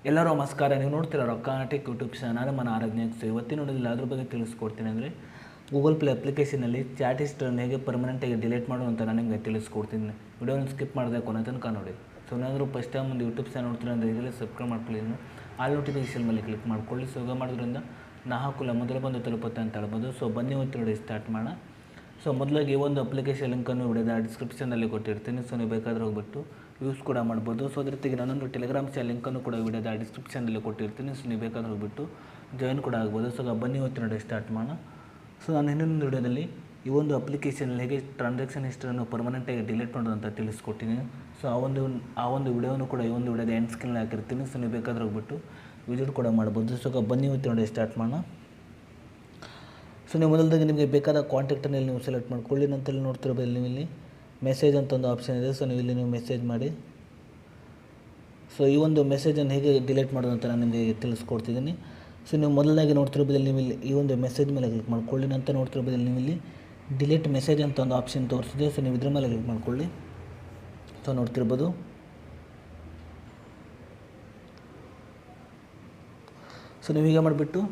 ಎಲ್ಲರೂ ನಮಸ್ಕಾರ. ನೀವು ನೋಡ್ತೀರ ರೊಕ್ಕಾಟಿಕ್ ಯೂಟ್ಯೂಬ್ ಚಾನಲ್ ಮನ ಆರಾಧನೆಗೆ ಇವತ್ತಿನ ನೋಡೋದಿಲ್ಲ ಅದ್ರ ಬಗ್ಗೆ ತಿಳಿಸ್ಕೊಡ್ತೀನಿ. ಅಂದರೆ ಗೂಗಲ್ ಪ್ಲೇ ಅಪ್ಲಿಕೇಶನಲ್ಲಿ ಚಾಟ್ ಹಿಸ್ಟ್ರಿಯನ್ನು ಹೇಗೆ ಪರ್ಮನೆಂಟಾಗಿ ಡಿಲೀಟ್ ಮಾಡೋದು ಅಂತ ನಾನು ನಿಮಗೆ ತಿಳಿಸ್ಕೊಡ್ತೀನಿ. ವಿಡಿಯೋನ ಸ್ಕಿಪ್ ಮಾಡಿದೆ ಕೊನೆ ತನಕ ನೋಡಿ. ಸೊ ಏನಾದರೂ ಫಸ್ಟ್ ಟೈಮ್ ಒಂದು ಯೂಟ್ಯೂಬ್ ಚಾನಲ್ ನೋಡ್ತೀರ ಅಂದರೆ ಇದರಲ್ಲಿ ಸಬ್ಸ್ಕ್ರೈಬ್ ಮಾಡ್ಕೊಳ್ಳಿ, ಆಲ್ ನೋಟಿಫಿಕೇಶನ್ ಮೇಲೆ ಕ್ಲಿಕ್ ಮಾಡ್ಕೊಳ್ಳಿ. ಸೊ ಹೋಗ ಮಾಡೋದ್ರಿಂದ ನಾ ಹಾಕಲ್ಲ ಮೊದಲು ಬಂದು ತಲುಪುತ್ತೆ ಅಂತ ಹೇಳ್ಬೋದು. ಸೊ ಬನ್ನಿ ಇವತ್ತು ನೋಡಿ ಸ್ಟಾರ್ಟ್ ಮಾಡೋಣ. ಸೊ ಮೊದಲಾಗಿ ಈ ಒಂದು ಅಪ್ಲಿಕೇಶನ್ ಲಿಂಕನ್ನು ವಿಡಿಯೋದ ಡಿಸ್ಕ್ರಿಪ್ಷನಲ್ಲಿ ಕೊಟ್ಟಿರ್ತೀನಿ. ಸೊ ನೀವು ಬೇಕಾದ್ರೆ ಹೋಗ್ಬಿಟ್ಟು ಯೂಸ್ ಕೂಡ ಮಾಡ್ಬೋದು. ಸೊ ಅದ್ರ ಜೊತೆಗೆ ನಾನೊಂದು ಟೆಲಿಗ್ರಾಮ್ ಲಿಂಕನ್ನು ಕೂಡ ವಿಡಿಯೋದ ಡಿಸ್ಕ್ರಿಪ್ಷನಲ್ಲಿ ಕೊಟ್ಟಿರ್ತೀನಿ. ಸೊ ನೀವು ಬೇಕಾದ್ರೆ ಹೋಗ್ಬಿಟ್ಟು ಜಾಯಿನ್ ಕೂಡ ಆಗ್ಬೋದು. ಸೊ ಬನ್ನಿ ಇವತ್ತು ನೋಡಿ ಸ್ಟಾರ್ಟ್ ಮಾಡೋಣ. ಸೊ ನಾನು ಇನ್ನೊಂದು ವಿಡಿಯೋದಲ್ಲಿ ಈ ಒಂದು ಅಪ್ಲಿಕೇಶನಲ್ಲಿ ಹೇಗೆ ಟ್ರಾನ್ಸಾಕ್ಷನ್ ಹಿಸ್ಟ್ರಿಯನ್ನು ಪರ್ಮನೆಂಟಾಗಿ ಡಿಲೀಟ್ ಮಾಡೋದು ಅಂತ ತಿಳಿಸ್ಕೊಡ್ತೀನಿ. ಸೊ ಆ ಒಂದು ವಿಡಿಯೋನು ಕೂಡ ಈ ಒಂದು ವಿಡಿಯೋದ ಎಂಡ್ ಸ್ಕ್ರೀನಲ್ಲಿ ಹಾಕಿರ್ತೀನಿ. ಸೊ ನೀವು ಬೇಕಾದ್ರೆ ಹೋಗ್ಬಿಟ್ಟು ವಿಸಿಟ್ ಕೂಡ ಮಾಡ್ಬೋದು. ಸೊ ಬನ್ನಿ ಇವತ್ತು ನೋಡಿ ಸ್ಟಾರ್ಟ್ ಮಾಡೋಣ. ಸೊ ನೀವು ಮೊದಲದಾಗಿ ನಿಮಗೆ ಬೇಕಾದ ಕಾಂಟ್ಯಾಕ್ಟನ್ನು ನೀವು ಸೆಲೆಕ್ಟ್ ಮಾಡ್ಕೊಳ್ಳಿ. ನಂತರ ನೋಡ್ತಿರ್ಬೋದು ನೀವು ಇಲ್ಲಿ ಮೆಸೇಜ್ ಅಂತ ಒಂದು ಆಪ್ಷನ್ ಇದೆ. ಸೊ ನೀವು ಇಲ್ಲಿ ನೀವು ಮೆಸೇಜ್ ಮಾಡಿ. ಸೊ ಈ ಒಂದು ಮೆಸೇಜನ್ನು ಹೇಗೆ ಡಿಲೀಟ್ ಮಾಡೋದು ಅಂತ ನಾನು ನಿಮಗೆ ತಿಳಿಸ್ಕೊಡ್ತಿದ್ದೀನಿ. ಸೊ ನೀವು ಮೊದಲದಾಗಿ ನೋಡ್ತಿರ್ಬೋದು ನೀವು ಇಲ್ಲಿ ಈ ಒಂದು ಮೆಸೇಜ್ ಮೇಲೆ ಕ್ಲಿಕ್ ಮಾಡ್ಕೊಳ್ಳಿ. ನಂತರ ನೋಡ್ತಿರ್ಬೋದು ನೀವು ಇಲ್ಲಿ ಡಿಲೀಟ್ ಮೆಸೇಜ್ ಅಂತ ಒಂದು ಆಪ್ಷನ್ ತೋರಿಸಿದೆ. ಸೊ ನೀವು ಇದ್ರ ಮೇಲೆ ಕ್ಲಿಕ್ ಮಾಡ್ಕೊಳ್ಳಿ. ಸೊ ನೋಡ್ತಿರ್ಬೋದು ಸೊ ನೀವು ಹೀಗೆ ಮಾಡಿಬಿಟ್ಟು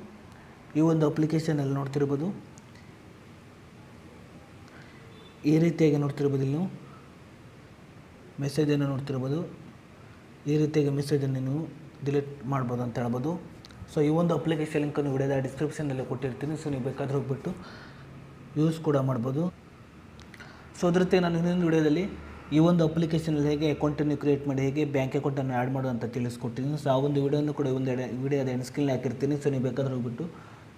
ಈ ಒಂದು ಅಪ್ಲಿಕೇಶನಲ್ಲಿ ನೋಡ್ತಿರ್ಬೋದು ಈ ರೀತಿಯಾಗಿ ನೋಡ್ತಿರ್ಬೋದು. ಇಲ್ಲಿ ನೀವು ಮೆಸೇಜನ್ನು ನೋಡ್ತಿರ್ಬೋದು. ಈ ರೀತಿಯಾಗಿ ಮೆಸೇಜನ್ನು ನೀವು ಡಿಲೀಟ್ ಮಾಡ್ಬೋದು ಅಂತ ಹೇಳ್ಬೋದು. ಸೊ ಈ ಒಂದು ಅಪ್ಲಿಕೇಶನ್ ಲಿಂಕನ್ನು ವಿಡಿಯೋದ ಡಿಸ್ಕ್ರಿಪ್ಷನಲ್ಲಿ ಕೊಟ್ಟಿರ್ತೀನಿ. ಸೊ ನೀವು ಬೇಕಾದ್ರೆ ಹೋಗ್ಬಿಟ್ಟು ಯೂಸ್ ಕೂಡ ಮಾಡ್ಬೋದು. ಸೊ ಅದ್ರ ಜೊತೆಗೆ ನಾನು ಇನ್ನೊಂದು ವಿಡಿಯೋದಲ್ಲಿ ಈ ಒಂದು ಅಪ್ಲಿಕೇಶನಲ್ಲಿ ಹೇಗೆ ಅಕೌಂಟನ್ನು ಕ್ರಿಯೇಟ್ ಮಾಡಿ ಹೇಗೆ ಬ್ಯಾಂಕ್ ಅಕೌಂಟನ್ನು ಆ್ಯಡ್ ಮಾಡೋದು ಅಂತ ತಿಳಿಸ್ಕೊಡ್ತೀನಿ. ಸೊ ಆ ಒಂದು ವಿಡಿಯೋನು ಕೂಡ ಒಂದು ವಿಡಿಯೋದ ಎಂಡ್ ಸ್ಕ್ರೀನಲ್ಲಿ ಹಾಕಿರ್ತೀನಿ. ಸೊ ನೀವು ಬೇಕಾದ್ರೆ ಹೋಗ್ಬಿಟ್ಟು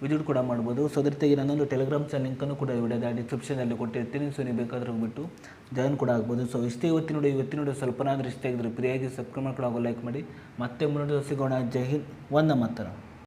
ವಿಸಿಟ್ ಕೂಡ ಮಾಡ್ಬೋದು. ಸೊ ಅದ್ರ ಜೊತೆಗೆ ನಾನೊಂದು ಟೆಲಿಗ್ರಾಮ್ ಲಿಂಕನ್ನು ಕೂಡ ವಿಡಿಯೋದ ಡಿಸ್ಕ್ರಿಪ್ಷನಲ್ಲಿ ಕೊಟ್ಟಿರ್ತೀನಿ. ಸೊ ನೀವು ಬೇಕಾದ್ರೆ ಹೋಗ್ಬಿಟ್ಟು ಜಾಯಿನ್ ಕೂಡ ಆಗ್ಬೋದು. ಸೊ ಇಷ್ಟೇ ಇವತ್ತಿನ ನೋಡಿ ಸ್ವಲ್ಪನಾದರೂ ಇಷ್ಟ ಆಗಿದ್ರೆ ಫ್ರೀಯಾಗಿ ಸಬ್ಸ್ಕ್ರೈಬ್ ಮಾಡ್ಕೊಳ್ಳೋ ಲೈಕ್ ಮಾಡಿ. ಮತ್ತೆ ಮುಂದೆ ಸಿಗೋಣ. ಜೈ ಹಿಂದ್, ವಂದೇ ಮಾತರಂ.